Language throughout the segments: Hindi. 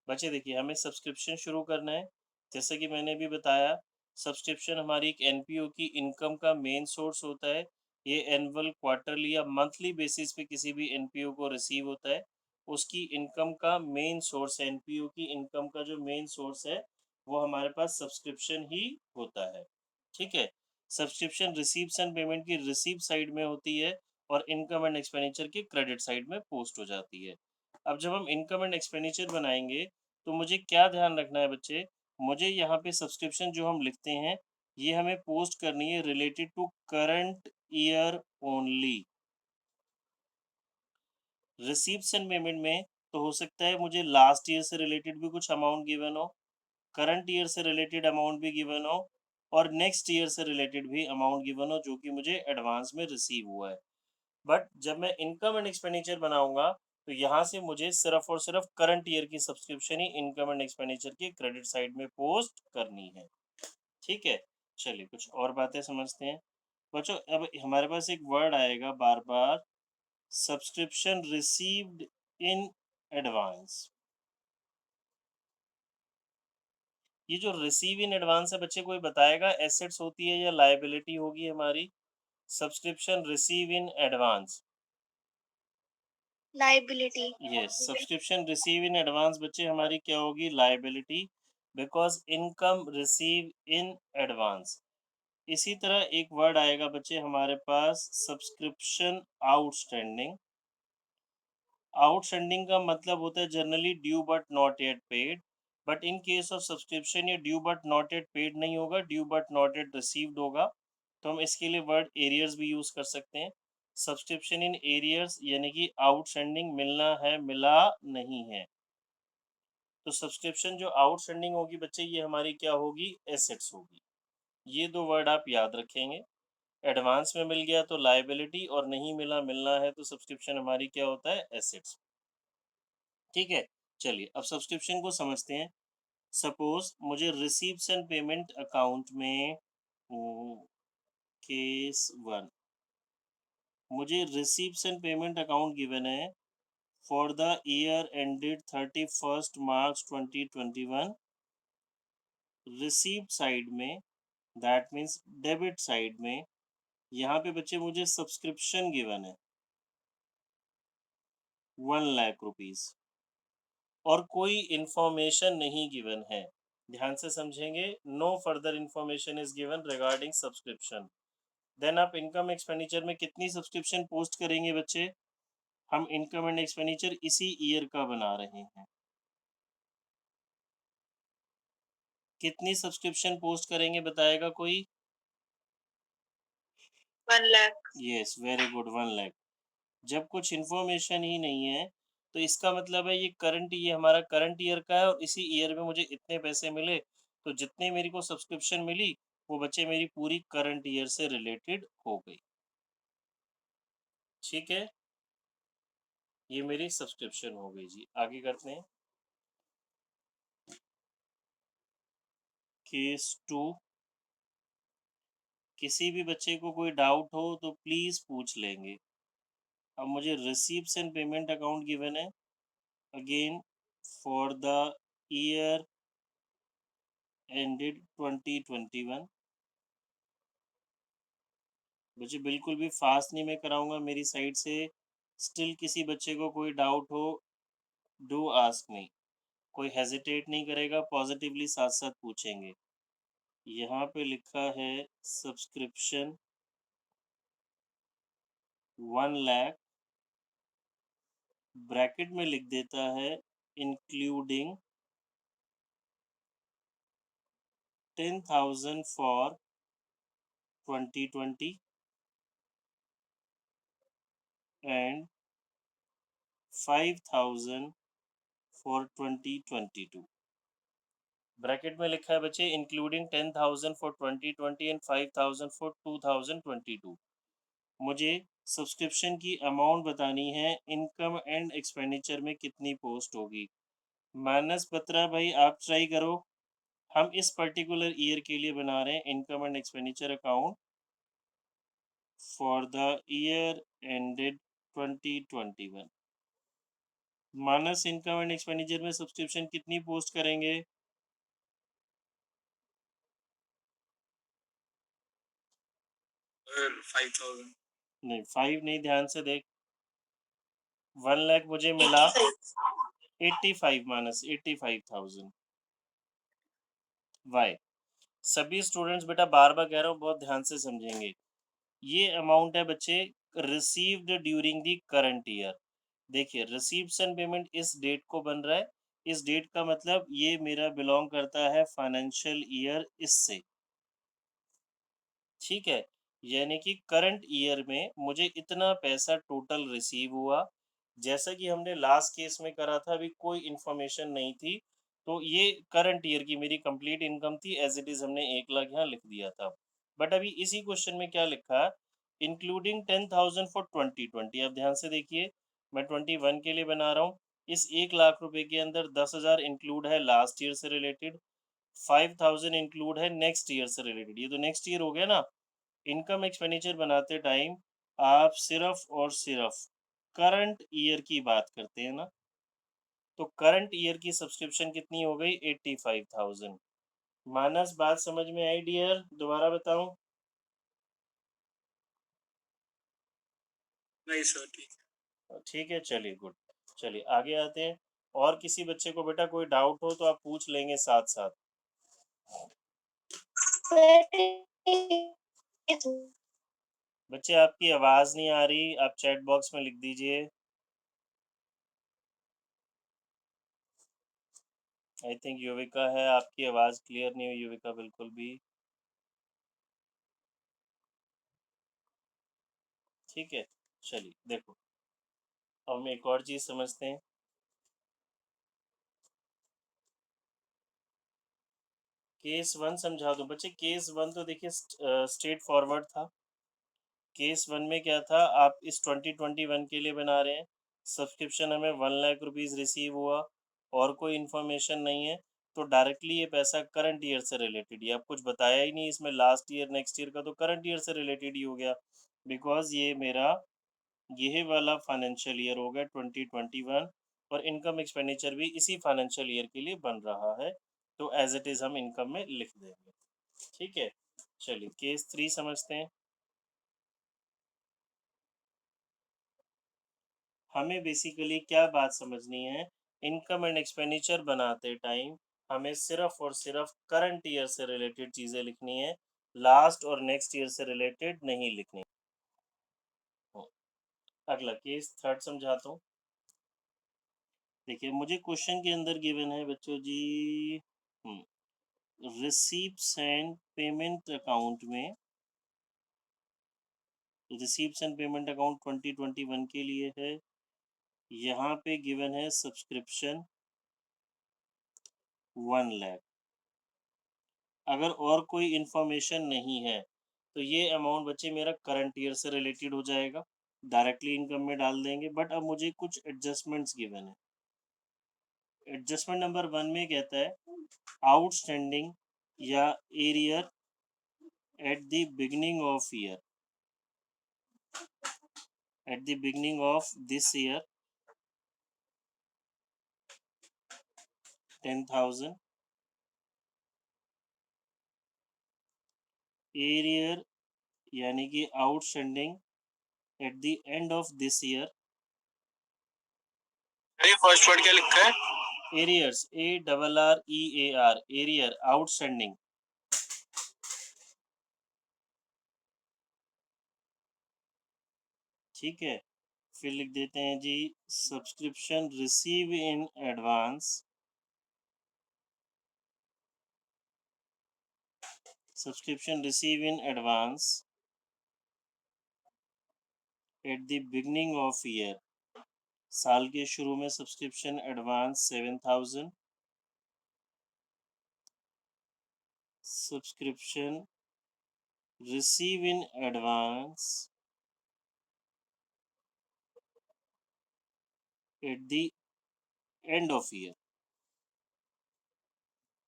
बच्चे देखिए हमें सब्सक्रिप्शन शुरू करना है। जैसे कि मैंने भी बताया, सब्सक्रिप्शन हमारी एक एनपीओ की इनकम का मेन सोर्स होता है। ये एनुअल, क्वार्टरली या मंथली बेसिस पे किसी भी एनपीओ को रिसीव होता है। उसकी इनकम का मेन सोर्स, एनपीओ की इनकम का जो मेन सोर्स है, वो हमारे पास सब्सक्रिप्शन ही होता है। ठीक है? सब्सक्रिप्शन रिसीव्स एंड पेमेंट की रिसीव साइड में होती है और इनकम एंड एक्सपेंडिचर की क्रेडिट साइड में पोस्ट हो जाती है। अब जब हम इनकम एंड एक्सपेंडिचर बनाएँगे, तो मुझे क्या ध्यान रखना है बच्चे, मुझे यहाँ पे सब्सक्रिप्शन जो हम लिखते हैं, ये हमें पोस्ट करनी है related to current year only. Receives and payment में तो हो सकता है मुझे लास्ट ईयर से रिलेटेड भी कुछ अमाउंट गिवन हो, करंट ईयर से रिलेटेड अमाउंट भी गिवन हो और नेक्स्ट ईयर से रिलेटेड भी अमाउंट गिवन हो जो कि मुझे एडवांस में रिसीव हुआ है। बट जब मैं इनकम एंड एक्सपेंडिचर बनाऊंगा, तो यहाँ से मुझे सिर्फ और सिर्फ करंट ईयर की subscription he income and expenditure की क्रेडिट साइड में पोस्ट करनी है। ठीक है? चलिए कुछ और बातें समझते हैं। बच्चों अब हमारे पास एक वर्ड आएगा बार बार, सब्सक्रिप्शन रिसीव्ड इन एडवांस। ये जो रिसीव इन एडवांस है बच्चे, कोई बताएगा एसेट्स होती है या लायबिलिटी होगी हमारी? Subscription receive in advance. Liability. Yes, subscription receive in advance बच्चे हमारी क्या होगी? Liability, because income receive in advance. इसी तरह एक वर्ड आएगा बच्चे हमारे पास, सब्सक्रिप्शन आउटस्टैंडिंग। आउटस्टैंडिंग का मतलब होता है generally due but not yet paid, but in case of subscription ये due but not yet paid नहीं होगा, due but not yet received होगा। तो हम इसके लिए वर्ड एरियर्स भी यूज कर सकते हैं। सब्सक्रिप्शन इन एरियर्स यानी कि आउटस्टैंडिंग, मिलना है मिला नहीं है। तो सब्सक्रिप्शन जो आउटस्टैंडिंग होगी बच्चे, ये हमारी क्या होगी? एसेट्स होगी। ये दो वर्ड आप याद रखेंगे। एडवांस में मिल गया तो लायबिलिटी, और नहीं मिला मिलना है तो सब्सक्रिप्शन हमारी क्या होता है? एसेट्स। ठीक है? चलिए अब सब्सक्रिप्शन को समझते हैं। सपोज मुझे रिसीव्स एंड पेमेंट अकाउंट में केस वन, मुझे receives and payment account given है for the year ended 31 March 2021। Received side में, दैट मीन्स डेबिट साइड में, यहाँ पे बच्चे मुझे सब्सक्रिप्शन गिवन है 1 लाख रुपीज और कोई इंफॉर्मेशन नहीं गिवन है। ध्यान से समझेंगे, no further information is given regarding subscription. Then आप इनकम एक्सपेंडिचर में कितनी सब्सक्रिप्शन पोस्ट करेंगे बच्चे? हम इनकम एंड एक्सपेंडिचर इसी ईयर का बना रहे हैं। कितनी सब्सक्रिप्शन पोस्ट करेंगे बताएगा कोई? 1 lakh. Yes, very good, 1 lakh. जब कुछ इन्फॉर्मेशन ही नहीं है, तो इसका मतलब है ये हमारा करंट ईयर का है और इसी ईयर में मुझे इतने पैसे मिले। तो जितने मेरे को सब्सक्रिप्शन मिली, वो बच्चे मेरी पूरी करंट ईयर से रिलेटेड हो गई। ठीक है? ये मेरी सब्सक्रिप्शन हो गई जी। आगे करते हैं। केस टू, किसी भी बच्चे को कोई डाउट हो तो प्लीज पूछ लेंगे। अब मुझे receives and payment account given है again for the year ended 2021। बच्चे बिल्कुल भी फास्ट नहीं मैं कराऊंगा मेरी साइड से। स्टिल किसी बच्चे को कोई डाउट हो, डू आस्क मी। कोई हेजिटेट नहीं करेगा, पॉजिटिवली साथ साथ पूछेंगे। यहाँ पे लिखा है सब्सक्रिप्शन 1 लाख, ब्रैकेट में लिख देता है including 10,000 for 2020 and 5,000 for 2022। Bracket में लिखा है बच्चे इंक्लूडिंग 10,000 फॉर 2020 एंड 5,000 फॉर 2022। मुझे सब्सक्रिप्शन की अमाउंट बतानी है, इनकम एंड एक्सपेंडिचर में कितनी पोस्ट होगी। मानस बत्रा भाई आप ट्राई करो। हम इस पर्टिकुलर ईयर के लिए बना रहे हैं income and expenditure account for the year ended 2021। Minus income and expenditure में सब्सक्रिप्शन कितनी पोस्ट करेंगे? 5,000। नहीं 5 नहीं, ध्यान से देख। 1 लाख मुझे मिला, 85 माइनस 85,000। वाई? सभी स्टूडेंट्स बेटा बार बार कह रहा हूँ, बहुत ध्यान से समझेंगे। ये अमाउंट है बच्चे received during the current year. देखिए रिसीव्स एंड पेमेंट इस डेट को बन रहा है, इस डेट का मतलब ये मेरा बिलोंग करता है फाइनेंशियल ईयर इससे, ठीक है। यानी कि करंट ईयर में मुझे इतना पैसा टोटल रिसीव हुआ। जैसा कि हमने लास्ट केस में करा था, अभी कोई इन्फॉर्मेशन नहीं थी, तो ये करंट ईयर की मेरी कंप्लीट इनकम थी, एज इट इज हमने 1 लाख यहाँ लिख दिया था। बट अभी इसी क्वेश्चन में क्या लिखा है, इंक्लूडिंग 10,000 फॉर 2020। अब ध्यान से देखिए, मैं 21 के लिए बना रहा हूँ। इस 1 लाख रुपए के अंदर 10,000 इंक्लूड है लास्ट ईयर से रिलेटेड, 5,000 इंक्लूड है नेक्स्ट ईयर से रिलेटेड। ये तो नेक्स्ट ईयर हो गया ना। इनकम एक्सपेंडिचर बनाते टाइम आप सिर्फ और सिर्फ करंट ईयर की बात करते हैं ना, तो करंट ईयर की सब्सक्रिप्शन कितनी हो गई? 85,000। मानस बात समझ में आई डियर? दोबारा बताऊं? नहीं सर, ठीक ठीक है, चलिए गुड। चलिए आगे आते हैं। और किसी बच्चे को बेटा कोई डाउट हो तो आप पूछ लेंगे साथ साथ। बच्चे आपकी आवाज नहीं आ रही, आप चैट बॉक्स में लिख दीजिए। आई थिंक युविका है, आपकी आवाज क्लियर नहीं हुई युविका बिल्कुल भी। ठीक है, चलिए देखो, अब हम एक और चीज समझते हैं। केस 1 समझा दो बच्चे। केस 1 तो देखिए स्ट्रेट फॉरवर्ड था। केस 1 में क्या था, आप इस 2021 के लिए बना रहे हैं, सब्सक्रिप्शन हमें 1 लाख रुपीज़ रिसीव हुआ और कोई इन्फॉर्मेशन नहीं है, तो डायरेक्टली ये पैसा करंट ईयर से रिलेटेड, ये आप कुछ बताया ही नहीं इसमें, लास्ट ईयर नेक्स्ट ईयर का, तो करंट ईयर से रिलेटेड ही हो गया, बिकॉज ये मेरा यही वाला फाइनेंशियल ईयर हो गया 2021, और इनकम एक्सपेंडिचर भी इसी फाइनेंशियल ईयर के लिए बन रहा है, तो एज इट इज़ हम इनकम में लिख देंगे। ठीक है, चलिए केस 3 समझते हैं। हमें बेसिकली क्या बात समझनी है, इनकम एंड एक्सपेंडिचर बनाते टाइम हमें सिर्फ और सिर्फ करंट ईयर से रिलेटेड चीज़ें लिखनी है, लास्ट और नेक्स्ट ईयर से रिलेटेड नहीं लिखनी। अगला केस 3 समझाता हूँ। देखिए मुझे क्वेश्चन के अंदर गिवन है बच्चों जी, रिसीप्ट्स एंड पेमेंट अकाउंट में, रिसीप्ट्स एंड पेमेंट अकाउंट 2021 के लिए है। यहाँ पे गिवन है सब्सक्रिप्शन 1 लाख। अगर और कोई इन्फॉर्मेशन नहीं है तो ये अमाउंट बच्चे मेरा करंट ईयर से रिलेटेड हो जाएगा, डायरेक्टली इनकम में डाल देंगे। बट अब मुझे कुछ एडजस्टमेंट्स गिवन है। एडजस्टमेंट नंबर 1 में कहता है आउटस्टैंडिंग या arrear at the beginning of year, at the beginning of this year 10,000, arrear यानी कि outstanding at the end of this year. है। फर्स्ट वर्ड क्या लिखा है? Arrears, ARREAR, arrear outstanding. ठीक है, फिर लिख देते हैं जी subscription receive in advance, subscription receive in advance at the beginning of year. साल के शुरू में subscription advance 7,000, subscription receive in advance at the end of year.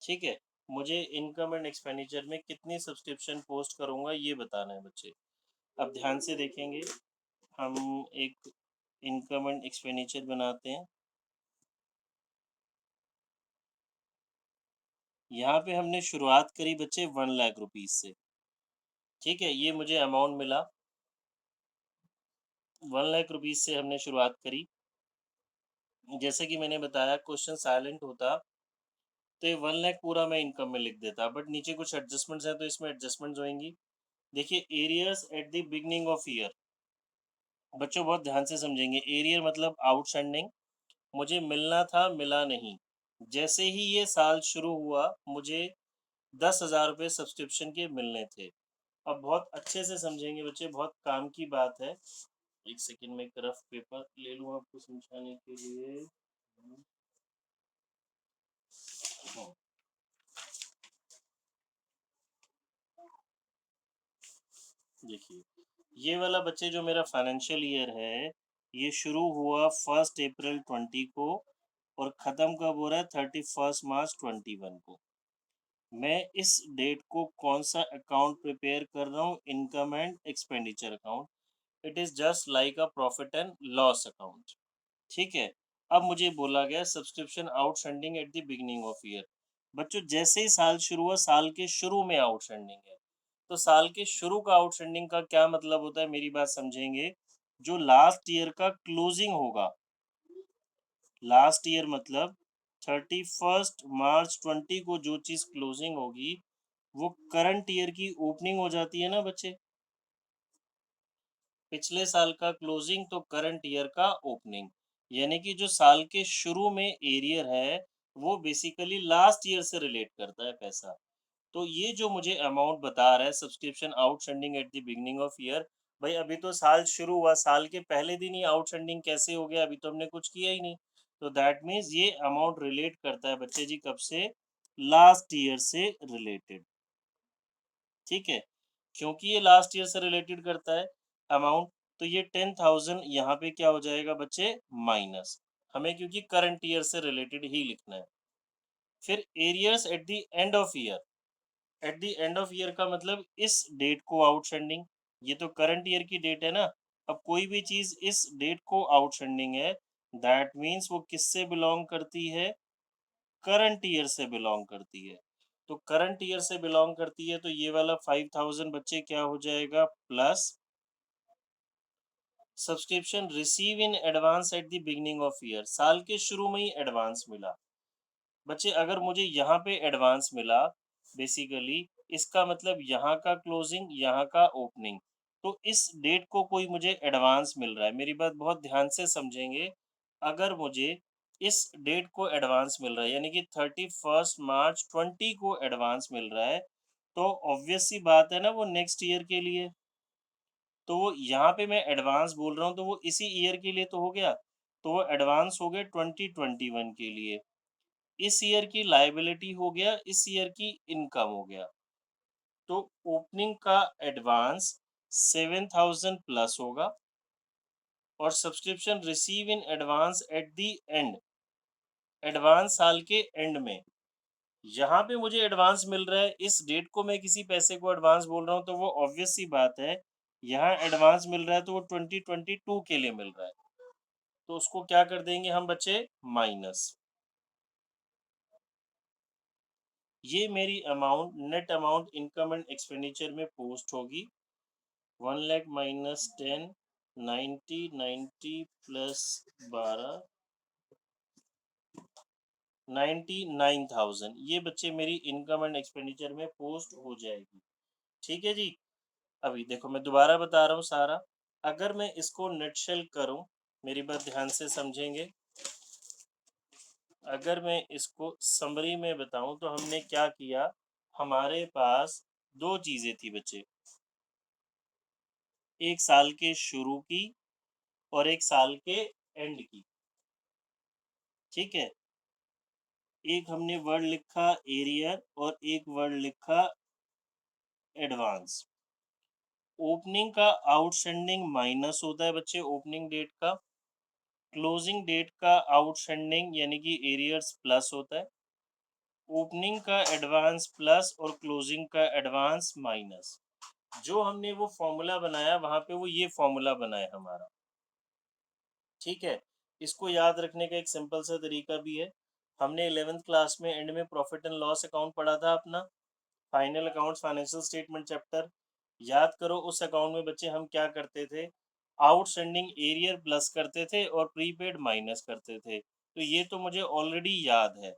ठीक है, मुझे इनकम एंड एक्सपेंडिचर में कितनी सब्सक्रिप्शन पोस्ट करूंगा ये बताना है बच्चे। अब ध्यान से देखेंगे, हम एक इनकम एंड एक्सपेंडिचर बनाते हैं। यहाँ पे हमने शुरुआत करी बच्चे 1 लाख रुपीज़ से, ठीक है? ये मुझे अमाउंट मिला, 1 लाख रुपीज़ से हमने शुरुआत करी। जैसे कि मैंने बताया क्वेश्चन साइलेंट होता, तो ये 1 लाख पूरा मैं इनकम में लिख देता, बट नीचे कुछ एडजस्टमेंट्स हैं, तो इसमें एडजस्टमेंट्स होएँगी। देखिए arrears eight the beginning of year, बच्चों बहुत ध्यान से समझेंगे। एरियर मतलब आउटस्टैंडिंग, मुझे मिलना था, मिला नहीं। जैसे ही ये साल शुरू हुआ, मुझे 10,000 रुपये सब्सक्रिप्शन के मिलने थे। अब बहुत अच्छे से समझेंगे बच्चे, बहुत काम की बात है। एक सेकंड में एक रफ पेपर ले लूँ आपको समझाने के लिए। हाँ, देखिए ये वाला बच्चे जो मेरा फाइनेंशियल ईयर है, ये शुरू हुआ 1 अप्रैल 20 को और ख़त्म कब हो रहा है 31 मार्च 21 को। मैं इस डेट को कौन सा अकाउंट प्रिपेयर कर रहा हूँ, income and expenditure account. It is just like a profit and loss account, ठीक है? अब मुझे बोला गया subscription outstanding at the beginning of year. बच्चों जैसे ही साल शुरू हुआ, साल के शुरू में आउटस्टैंडिंग है। तो साल के शुरू का आउटस्टैंडिंग का क्या मतलब होता है, मेरी बात समझेंगे। जो लास्ट ईयर का क्लोजिंग होगा, लास्ट ईयर मतलब 31 मार्च 20 को जो चीज़ क्लोजिंग होगी, वो करंट ईयर की ओपनिंग हो जाती है ना बच्चे। पिछले साल का क्लोजिंग तो करंट ईयर का ओपनिंग, यानी कि जो साल के शुरू में एरियर है, वो बेसिकली लास्ट ईयर से रिलेट करता है पैसा। तो ये जो मुझे अमाउंट बता रहा है subscription outstanding at the beginning of year, भाई अभी तो साल शुरू हुआ, साल के पहले दिन ही आउटस्टैंडिंग कैसे हो गया, अभी तो हमने कुछ किया ही नहीं। तो दैट मीन्स ये अमाउंट रिलेट करता है बच्चे जी कब से, लास्ट ईयर से रिलेटेड, ठीक है? क्योंकि ये लास्ट ईयर से रिलेटेड करता है अमाउंट, तो ये 10,000 यहाँ पे क्या हो जाएगा बच्चे, माइनस। हमें क्योंकि करंट ईयर से रिलेटेड ही लिखना है। फिर arrears eight the end of year, at the end of year का मतलब इस डेट को आउटस्टैंडिंग, ये तो करंट ईयर की डेट है ना। अब कोई भी चीज इस डेट को आउटस्टैंडिंग है, दैट मीन्स वो किससे बिलोंग करती है, करंट ईयर से बिलोंग करती है। तो करंट ईयर से बिलोंग करती है, तो ये वाला 5,000 बच्चे क्या हो जाएगा, plus subscription receive in advance at the beginning of year, साल के शुरू में ही एडवांस मिला। बच्चे अगर मुझे यहाँ पे एडवांस मिला, बेसिकली इसका मतलब यहाँ का क्लोजिंग, यहाँ का ओपनिंग, तो इस डेट को कोई मुझे एडवांस मिल रहा है। मेरी बात बहुत ध्यान से समझेंगे। अगर मुझे इस डेट को एडवांस मिल रहा है, यानी कि 31 मार्च 20 को एडवांस मिल रहा है, तो ऑब्वियस सी बात है ना, वो नेक्स्ट ईयर के लिए। तो वो यहाँ पे मैं एडवांस बोल रहा हूँ, तो वो इसी ईयर के लिए तो हो गया। तो वो एडवांस हो गए 2021 के लिए। इस ईयर की लायबिलिटी हो गया, इस ईयर की इनकम हो गया। तो ओपनिंग का एडवांस 7,000 प्लस होगा और subscription receive in advance at the and, advance साल के एंड में। यहाँ पे मुझे एडवांस मिल रहा है, इस डेट को मैं किसी पैसे को एडवांस बोल रहा हूँ, तो वो ऑब्वियस सी बात है, यहाँ एडवांस मिल रहा है तो वो 2022 के लिए मिल रहा है। तो उसको क्या कर देंगे हम बच्चे, माइनस। ये मेरी amount, net amount income and expenditure में पोस्ट होगी। 1 लाख माइनस 10, 90, 90 प्लस 12, 99,000, ये बच्चे मेरी इनकम एंड एक्सपेंडिचर में पोस्ट हो जाएगी। ठीक है जी। अभी देखो मैं दोबारा बता रहा हूँ सारा। अगर मैं इसको नेटशेल करूँ, मेरी बात ध्यान से समझेंगे। अगर मैं इसको समरी में बताऊं, तो हमने क्या किया, हमारे पास दो चीजें थी बच्चे, एक साल के शुरू की और एक साल के एंड की, ठीक है? एक हमने वर्ड लिखा एरियर और एक वर्ड लिखा एडवांस। ओपनिंग का आउटस्टैंडिंग माइनस होता है बच्चे ओपनिंग डेट का, क्लोजिंग डेट का आउटस्टैंडिंग यानी कि एरियर्स प्लस होता है, ओपनिंग का एडवांस प्लस और क्लोजिंग का एडवांस माइनस। जो हमने वो फॉर्मूला बनाया वहां पे वो ये फॉर्मूला बना है हमारा, ठीक है? इसको याद रखने का एक सिंपल सा तरीका भी है। हमने 11th क्लास में एंड में प्रॉफिट एंड लॉस अकाउंट पढ़ा था अपना, final accounts financial statement chapter. याद करो उस अकाउंट में बच्चे हम क्या करते थे, आउटस्टैंडिंग एरियर प्लस करते थे और प्रीपेड माइनस करते थे। तो ये तो मुझे ऑलरेडी याद है,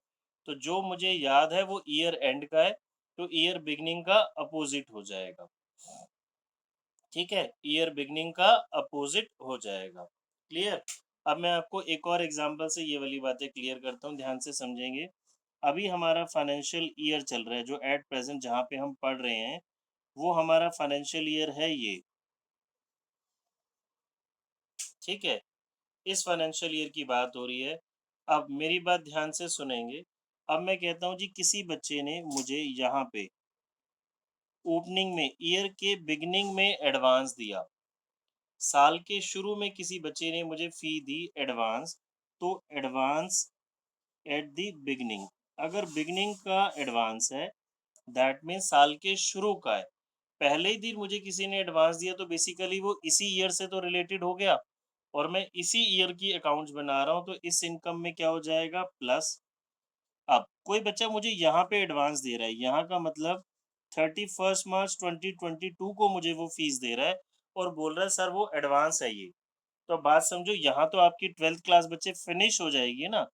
तो जो मुझे याद है वो ईयर एंड का है, तो ईयर बिगनिंग का अपोजिट हो जाएगा। ठीक है, ईयर बिगनिंग का अपोजिट हो जाएगा। क्लियर। अब मैं आपको एक और एग्जांपल से ये वाली बातें क्लियर करता हूँ, ध्यान से समझेंगे। अभी हमारा फाइनेंशियल ईयर चल रहा है, जो एट प्रेजेंट जहाँ पे हम पढ़ रहे हैं वो हमारा फाइनेंशियल ईयर है ये। ठीक है, इस फाइनेंशियल ईयर की बात हो रही है। अब मेरी बात ध्यान से सुनेंगे। अब मैं कहता हूँ जी, किसी बच्चे ने मुझे यहाँ पे ओपनिंग में ईयर के बिगनिंग में एडवांस दिया, साल के शुरू में किसी बच्चे ने मुझे फी दी एडवांस, तो एडवांस एट द बिगनिंग, अगर बिगनिंग का एडवांस है दैट मीन साल के शुरू का है, पहले ही दिन मुझे किसी ने एडवांस दिया, तो बेसिकली वो इसी ईयर से तो रिलेटेड हो गया और मैं इसी ईयर की अकाउंट्स बना रहा हूँ, तो इस इनकम में क्या हो जाएगा, प्लस। अब कोई बच्चा मुझे यहाँ पे एडवांस दे रहा है, यहाँ का मतलब 31 मार्च 2022 को मुझे वो फीस दे रहा है और बोल रहा है सर वो एडवांस है ये। तो बात समझो, यहाँ तो आपकी 12th क्लास बच्चे फिनिश हो जाएगी ना,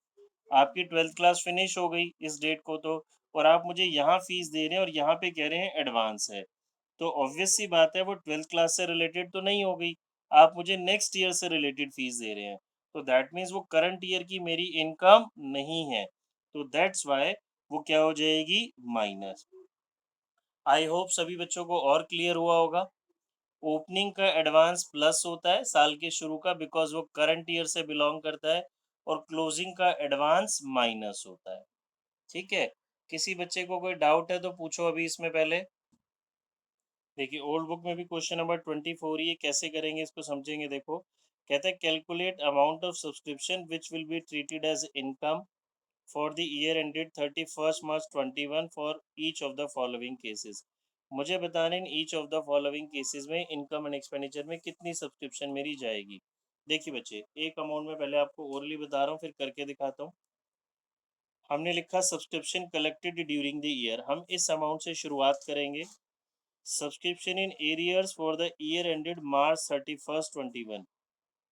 आपकी 12th क्लास फिनिश हो गई इस डेट को तो, और आप मुझे यहाँ फीस दे रहे हैं और यहाँ पे कह रहे हैं एडवांस है, तो ऑब्वियस सी बात है वो 12th क्लास से रिलेटेड तो नहीं हो गई, आप मुझे नेक्स्ट ईयर से रिलेटेड फीस दे रहे हैं, तो दैट मीन्स वो करंट ईयर की मेरी इनकम नहीं है, तो दैट्स वाई वो क्या हो जाएगी, माइनस। आई होप सभी बच्चों को और क्लियर हुआ होगा। ओपनिंग का एडवांस प्लस होता है साल के शुरू का, बिकॉज वो करंट ईयर से बिलोंग करता है, और क्लोजिंग का एडवांस माइनस होता है। ठीक है, किसी बच्चे को कोई डाउट है तो पूछो अभी इसमें पहले। देखिए ओल्ड बुक में भी क्वेश्चन नंबर 24 ये कैसे करेंगे इसको समझेंगे। देखो, कहता है calculate amount of subscription which will be treated as income for the year ended 31 March 2021 for each of the following cases. मुझे बताने in each of the following cases में इनकम एंड एक्सपेंडिचर में कितनी सब्सक्रिप्शन मेरी जाएगी। देखिए बच्चे, एक अमाउंट में पहले आपको ओरली बता रहा हूँ फिर करके दिखाता हूँ। हमने लिखा subscription collected during the year, हम इस अमाउंट से शुरुआत करेंगे। Subscription in arrears for the year ended March 31 21,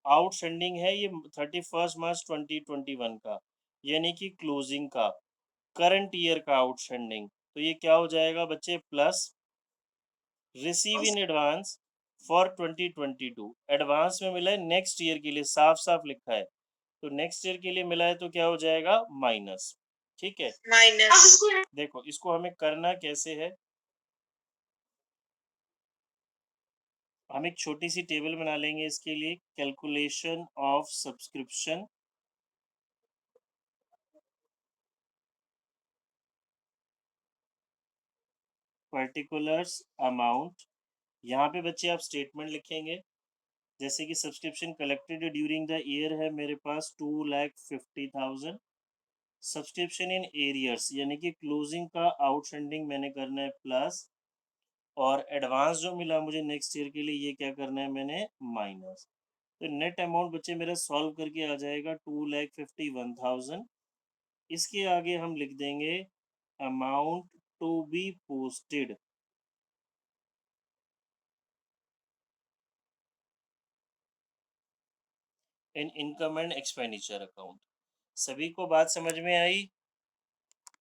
outstanding है ये 31 मार्च 2021 का, यानी कि क्लोजिंग का, करंट ईयर का आउटस्टैंडिंग, तो ये क्या हो जाएगा बच्चे, plus receive in advance for 2022, advance में मिला है नेक्स्ट ईयर के लिए, साफ साफ लिखा है, तो नेक्स्ट ईयर के लिए मिला है तो क्या हो जाएगा, माइनस। ठीक है, माइनस। देखो इसको हमें करना कैसे है, हम एक छोटी सी टेबल बना लेंगे इसके लिए, calculation of subscription particulars amount. यहाँ पे बच्चे आप स्टेटमेंट लिखेंगे, जैसे कि subscription collected during the year है मेरे पास 2,50,000, सब्सक्रिप्शन इन एरियर्स यानी कि क्लोजिंग का आउटस्टैंडिंग मैंने करना है प्लस, और एडवांस जो मिला मुझे नेक्स्ट ईयर के लिए ये क्या करना है मैंने, माइनस। तो नेट अमाउंट बच्चे मेरा सॉल्व करके आ जाएगा 2,51,000। इसके आगे हम लिख देंगे amount to be posted in income and expenditure account. सभी को बात समझ में आई।